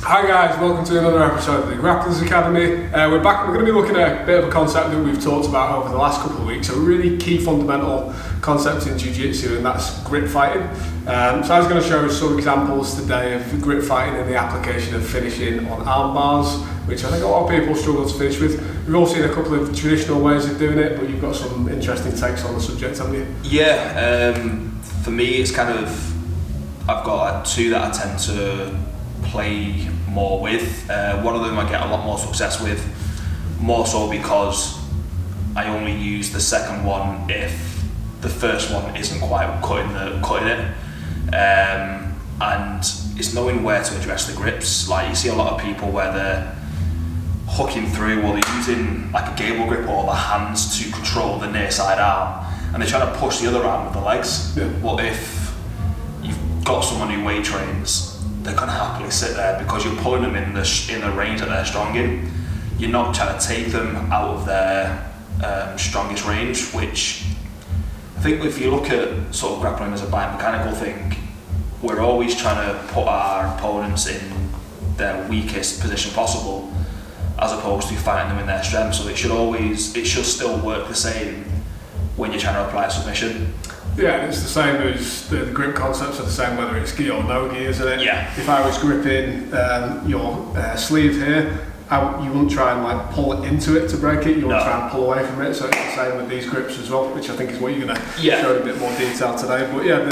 Hi guys, welcome to another episode of the Grapplers Academy. We're back. We're going to be looking at a bit of a concept that we've talked about over the last couple of weeks, a really key fundamental concept in Jiu Jitsu, and that's grip fighting. So I was going to show some examples today of grip fighting and the application of finishing on arm bars, which I think a lot of people struggle to finish with. We've all seen a couple of traditional ways of doing it, but you've got some interesting takes on the subject, haven't you? Yeah, for me it's kind of, I've got like two that I tend to play more with. One of them I get a lot more success with, more so because I only use the second one if the first one isn't quite cutting it. And it's knowing where to address the grips. Like you see a lot of people where they're hooking through or they're using like a gable grip or the hands to control the near side arm, and they're trying to push the other arm with the legs. Yeah. But if you've got someone who weight trains, they're going to happily sit there because you're pulling them in the range that they're strong in. You're not trying to take them out of their strongest range, which I think if you look at sort of grappling as a biomechanical thing, we're always trying to put our opponents in their weakest position possible as opposed to fighting them in their strength. So it should still work the same when you're trying to apply a submission. Yeah, it's the same as the grip concepts are the same whether it's gi or no gi, isn't it? Yeah. If I was gripping your sleeve here, you wouldn't try and like pull it into it to break it, you want to try and pull away from it. So it's the same with these grips as well, which I think is what you're going to show in a bit more detail today. But yeah,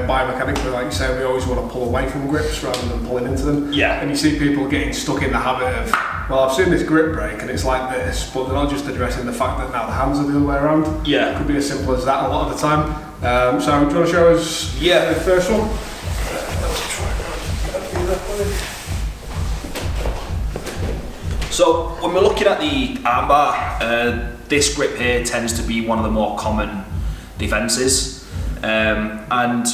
biomechanically, like you say, we always want to pull away from grips rather than pulling into them. Yeah. And you see people getting stuck in the habit of, well, I've seen this grip break and it's like this, but they're not just addressing the fact that now the hands are the other way around. Yeah. It could be as simple as that a lot of the time. So do you want to show us the first one? So when we're looking at the armbar, this grip here tends to be one of the more common defences, and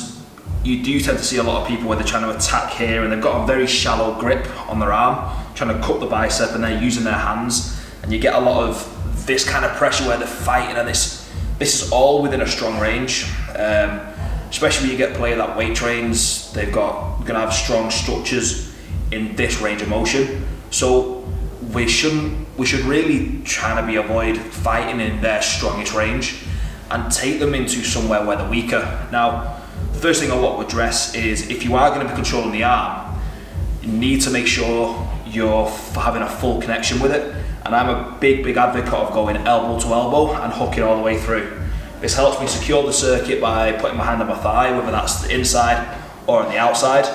you do tend to see a lot of people where they're trying to attack here and they've got a very shallow grip on their arm, trying to cut the bicep, and they're using their hands, and you get a lot of this kind of pressure where they're fighting, and this is all within a strong range. Especially when you get player that weight trains, they're going to have strong structures in this range of motion. So we should really try to avoid fighting in their strongest range and take them into somewhere where they're weaker. Now, the first thing I want to address is if you are going to be controlling the arm, you need to make sure you're having a full connection with it. And I'm a big advocate of going elbow to elbow and hooking all the way through. This helps me secure the circuit by putting my hand on my thigh, whether that's the inside or on the outside,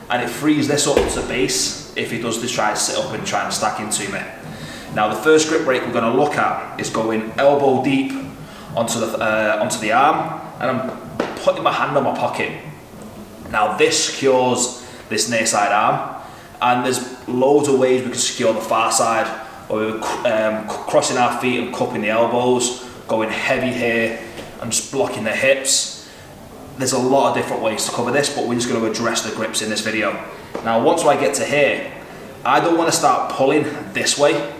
and it frees this up to base if he does try to sit up and try and stack into me. Now the first grip break we're going to look at is going elbow deep onto the arm, and I'm putting my hand on my pocket. Now this secures this near side arm, and there's loads of ways we can secure the far side, or we're crossing our feet and cupping the elbows, going heavy here and just blocking the hips. There's a lot of different ways to cover this, but we're just going to address the grips in this video. Now once I get to here, I don't want to start pulling this way.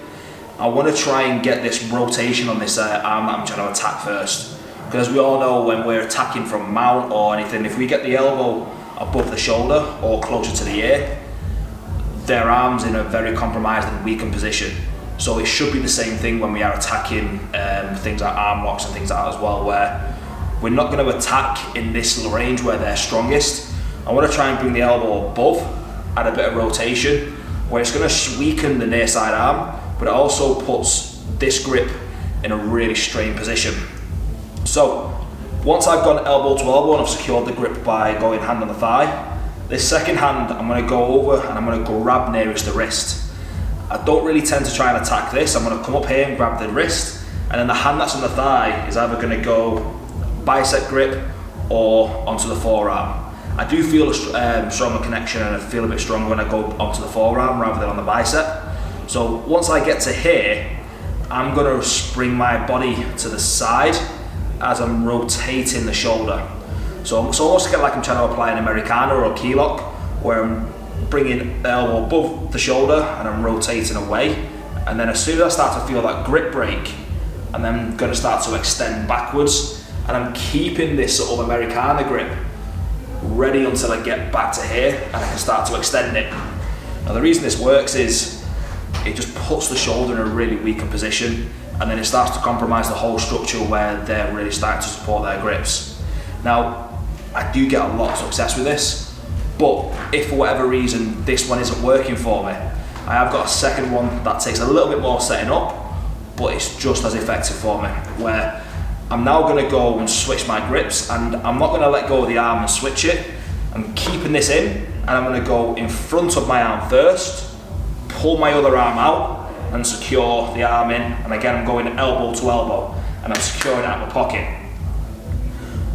I want to try and get this rotation on this arm that I'm trying to attack first, because we all know when we're attacking from mount or anything, if we get the elbow above the shoulder or closer to the ear, their arm's in a very compromised and weakened position. So it should be the same thing when we are attacking things like arm locks and things like that as well, where we're not going to attack in this range where they're strongest. I want to try and bring the elbow above, add a bit of rotation, where it's going to weaken the near side arm, but it also puts this grip in a really strained position. So once I've gone elbow to elbow and I've secured the grip by going hand on the thigh, this second hand I'm going to go over and I'm going to grab nearest the wrist. I don't really tend to try and attack this. I'm going to come up here and grab the wrist, and then the hand that's on the thigh is either going to go bicep grip or onto the forearm. I do feel a stronger connection, and I feel a bit stronger when I go onto the forearm rather than on the bicep. So once I get to here, I'm going to bring my body to the side as I'm rotating the shoulder. So it's almost like I'm trying to apply an Americana or a key lock, where I'm bringing the elbow above the shoulder and I'm rotating away, and then as soon as I start to feel that grip break, I'm then going to start to extend backwards, and I'm keeping this sort of Americana grip ready until I get back to here and I can start to extend it. Now the reason this works is it just puts the shoulder in a really weakened position, and then it starts to compromise the whole structure where they're really starting to support their grips. Now, I do get a lot of success with this, but if for whatever reason this one isn't working for me, I have got a second one that takes a little bit more setting up, but it's just as effective for me, where I'm now going to go and switch my grips, and I'm not going to let go of the arm and switch it. I'm keeping this in, and I'm going to go in front of my arm first, pull my other arm out and secure the arm in, and again I'm going elbow to elbow and I'm securing it out of my pocket.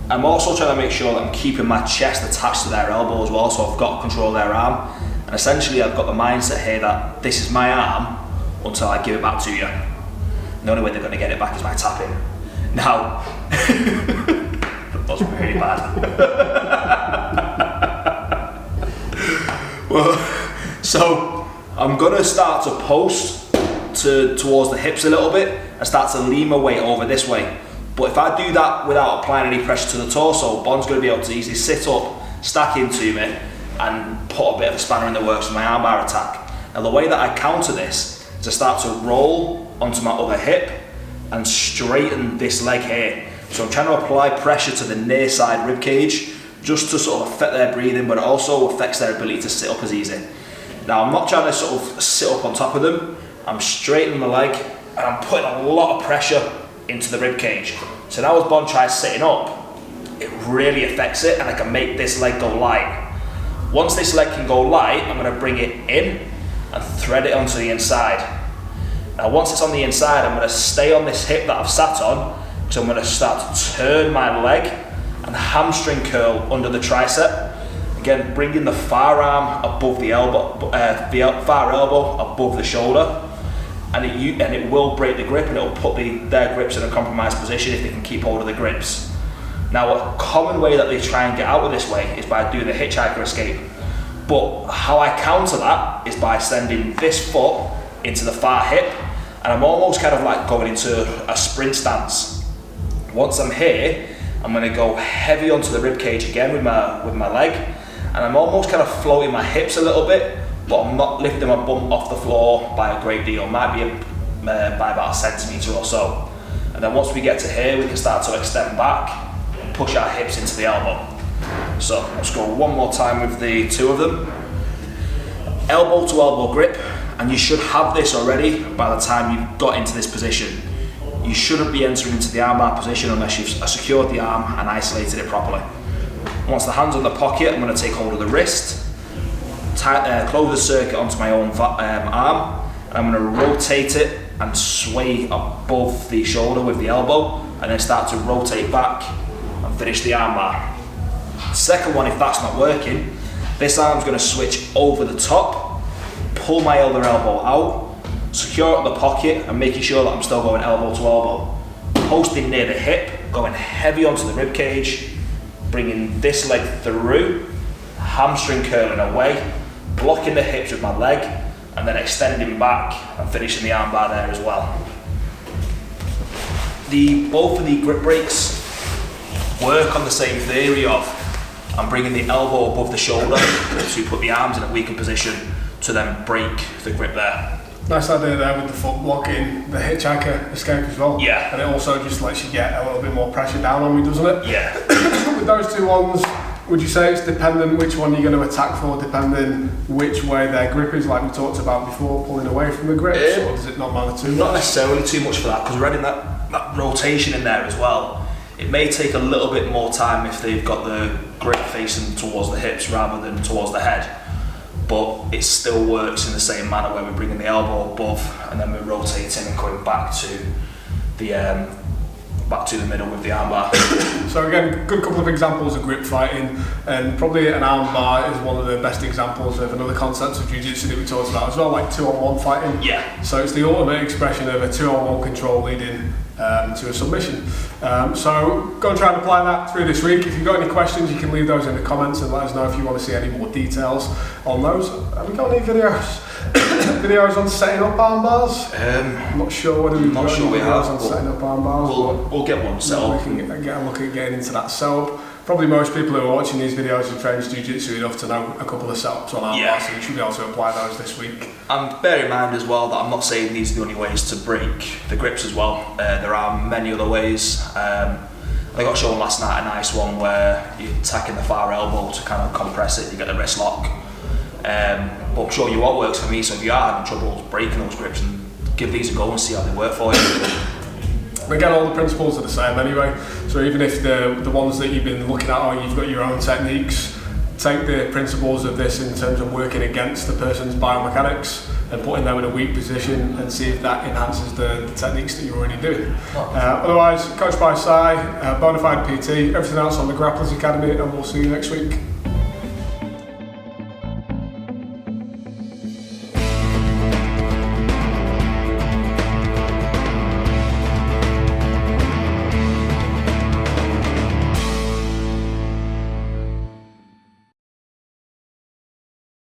I'm also trying to make sure that I'm keeping my chest attached to their elbow as well, so I've got control of their arm, and essentially I've got the mindset here that this is my arm until I give it back to you. And the only way they're going to get it back is by tapping. Now, that was really bad. Well, so I'm going to start to post towards the hips a little bit and start to lean my weight over this way. But if I do that without applying any pressure to the torso, Bond's going to be able to easily sit up, stack into me, and put a bit of a spanner in the works for my armbar attack. Now the way that I counter this is I start to roll onto my other hip and straighten this leg here. So I'm trying to apply pressure to the near side rib cage just to sort of affect their breathing, but it also affects their ability to sit up as easy. Now I'm not trying to sort of sit up on top of them, I'm straightening the leg and I'm putting a lot of pressure into the rib cage. So now as Bond tries sitting up, it really affects it, and I can make this leg go light. Once this leg can go light, I'm going to bring it in and thread it onto the inside. Now once it's on the inside, I'm going to stay on this hip that I've sat on, because I'm going to start to turn my leg and hamstring curl under the tricep. Again, bringing the far arm above the elbow, far elbow above the shoulder, and it will break the grip, and it will put their grips in a compromised position if they can keep hold of the grips. Now, a common way that they try and get out of this way is by doing the hitchhiker escape. But how I counter that is by sending this foot into the far hip, and I'm almost kind of like going into a sprint stance. Once I'm here, I'm going to go heavy onto the rib cage again with my leg, and I'm almost kind of floating my hips a little bit, but I'm not lifting my bum off the floor by a great deal. Might be by about a centimetre or so. And then once we get to here, we can start to extend back and push our hips into the elbow. So let's go one more time with the two of them. Elbow to elbow grip, and you should have this already by the time you've got into this position. You shouldn't be entering into the armbar position unless you've secured the arm and isolated it properly. Once the hand's on the pocket, I'm going to take hold of the wrist, close the circuit onto my own arm, and I'm going to rotate it and sway above the shoulder with the elbow, and then start to rotate back and finish the armbar. Second one, if that's not working, this arm's going to switch over the top, pull my other elbow out, secure at the pocket, and making sure that I'm still going elbow to elbow. Posting near the hip, going heavy onto the rib cage, bringing this leg through, hamstring curling away, blocking the hips with my leg, and then extending back and finishing the armbar there as well. Both of the grip breaks work on the same theory of I'm bringing the elbow above the shoulder to put the arms in a weakened position to then break the grip there. Nice idea there with the foot blocking, the hitchhiker escape as well. Yeah. And it also just lets you get a little bit more pressure down on me, doesn't it? Yeah. With those two ones, would you say it's dependent which one you're going to attack for, depending which way their grip is, like we talked about before, pulling away from the grips, or does it not matter too much? Not necessarily too much for that, because we're adding that rotation in there as well. It may take a little bit more time if they've got the grip facing towards the hips rather than towards the head, but it still works in the same manner where we're bringing the elbow above and then we're rotating and going back to the middle with the armbar. So again, good couple of examples of grip fighting, and probably an armbar is one of the best examples of another concept of Jiu Jitsu that we talked about as well, like 2-on-1 fighting. Yeah. So it's the ultimate expression of a 2-on-1 control leading to a submission. So go and try and apply that through this week. If you've got any questions, you can leave those in the comments and let us know if you want to see any more details on those. Have we got any videos on setting up armbars? I'm not sure whether we've got any videos on setting up armbars. We'll get one set up. We can get a look at getting into that. So probably most people who are watching these videos have trained Jiu-Jitsu enough to know a couple of setups on Armbar, so you should be able to apply those this week. And bear in mind as well that I'm not saying these are the only ways to break the grips as well. There are many other ways. I got shown last night a nice one where you're attacking the far elbow to kind of compress it, you get the wrist lock. But I'm sure you what works for me, so if you are having trouble breaking those grips, and give these a go and see how they work for you. And again, all the principles are the same anyway, so even if the ones that you've been looking at, or you've got your own techniques, take the principles of this in terms of working against the person's biomechanics and putting them in a weak position and see if that enhances the techniques that you're already doing. Otherwise, coached by Si, bona fide PT, everything else on the Grapplers Academy, and we'll see you next week.